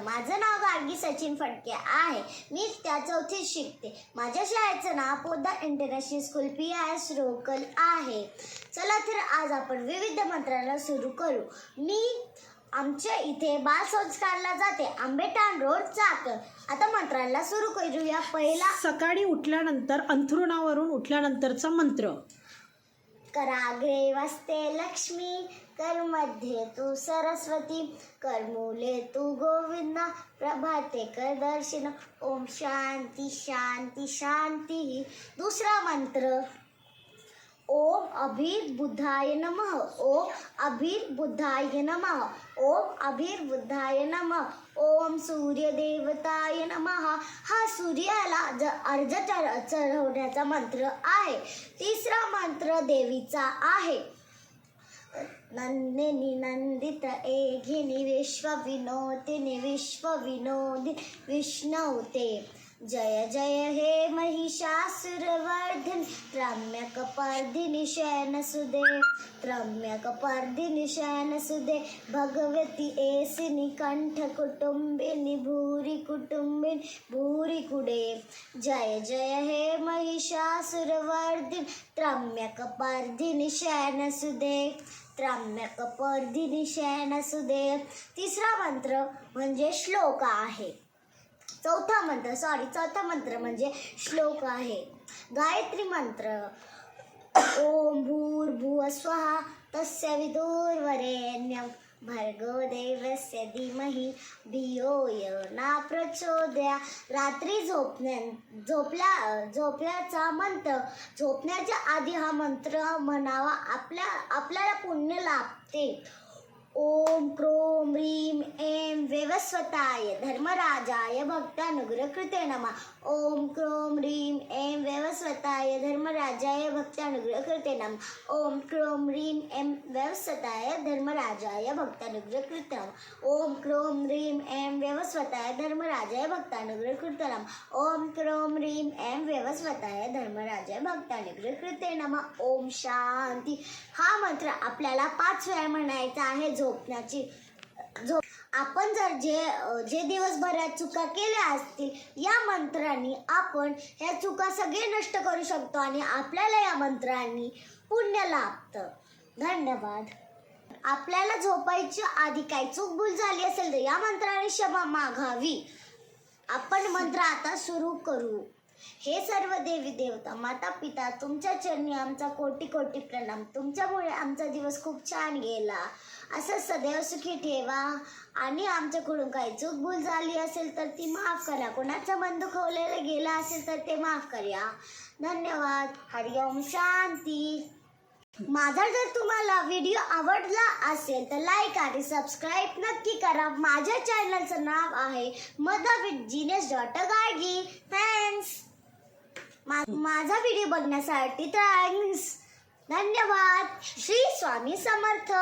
माझं नाव गार्गी सचिन फडके आहे. मी त्या चौथीत शिकते. माझ्या शाळेचं नाव पोद्दार इंटरनॅशनल स्कूल PIS रोकल आहे. चला तर आज आपण विविध मंत्राला सुरू करू. मी आमच्या इथे बालसंस्कारला जाते. आंबेठाण रोड चाकण. आता मंत्राला सुरू करूया. पहिला, सकाळी उठल्यानंतर अंथरुणावरून उठल्यानंतरचा मंत्र. कराग्रे वसते लक्ष्मी, कर मध्ये तू सरस्वती, कर मूले तू गोविंदा, प्रभाते कर दर्शन, ओम शांती शांती शांती. दुसरा मंत्र, ओम अभिर्बुद्धाय नमः, ओम अभिर्बुद्धाय नमः, ओम अभिर्बुद्धाय नमः, ओम सूर्यदेवताय नमः. हा सूर्याला अर्घ्य चढवण्याचा मंत्र आहे. तिसरा मंत्र देवीचा आहे. नंदिनी नंदित एघिनी विश्वविनोदिनी विश्वविनोदिनी विष्णुते. जय जय हे महिषासुरवर्धिनी, रम्यकपर्दिनी शयनसुदे, रम्यकपर्दिनी शयनसुदे, भगवती एसिनी कंठकुटुंबिनी भूरि कुटुंबिनी भूरि कुडे. जय जय हे महिषासुरवर्धिनी, रम्यकपर्दिनी शयनसुदे, रम्यकपर्दिनी शयनसुदे. तिसरा मंत्र म्हणजे श्लोक आहे. चौथा मंत्र म्हणजे श्लोक आहे. गायत्री मंत्र. ओम भूर्भुवः स्वः तस्य विदुर्वरेण्यं भर्गो देवस्य धीमहि धियो यो न प्रचोदयात्. रात्री झोपल्याचा मंत्र. झोपण्याच्या आधी हा मंत्र म्हणावा. आपल्याला पुण्य लाभते. ओम क्रोम ह्रीम ऐं वैवस्वताय धर्मराजाय भक्तानुग्रहकृते नमः. ओम क्रोम ह्रीम ऐं वैवस्वताय धर्मराजाय भक्तानुग्रहकृते नमः. ओम क्रोम ह्रीम ऐं वैवस्वताय धर्मराजाय भक्तानुग्रहकृते नमः. ओम क्रोम ह्रीम ऐं वैवस्वताय धर्मराजाय भक्तानुग्रहकृते नमः. ओम क्रोम ह्रीम ऐं वैवस्वताय धर्मराजाय भक्तानुग्रहकृते नमः. ओम शांती. हा मंत्र आपल्याला 5 वेळा म्हणायचा आहे. आपण जर जे दिवसभरात चुका केल्या असतील, या मंत्रांनी आपण ह्या चुका सगळे नष्ट करू शकतो आणि आपल्याला या मंत्रांनी पुण्य लाभतं. धन्यवाद. आपल्याला झोपायच्या आधी काही चूकभूल झाली असेल तर या मंत्राने क्षमा मागावी. आपण मंत्र आता सुरू करू. हे सर्व देवी देवता माता पिता, तुमच्या चरणी आमचा कोटी कोटी प्रणाम. तुमच्यामुळे आमचा दिवस खूप छान गेला. असं सदैव सुखी ठेवा आणि आमच्याकडून काही चूकभूल झाली असेल तर ती माफ करा. कोणाचं मन दुखवलेलं गेलं असेल तर ते माफ करा. धन्यवाद. हरिओम शांती. माझा जर तुम्हाला व्हिडिओ आवडला असेल तर लाईक आणि सबस्क्राईब नक्की करा. माझ्या चॅनलचं नाव आहे mother with genius daughter Gargi. Thanks. माझा व्हिडिओ बघण्यासाठी थँक्स. धन्यवाद. श्री स्वामी समर्थ.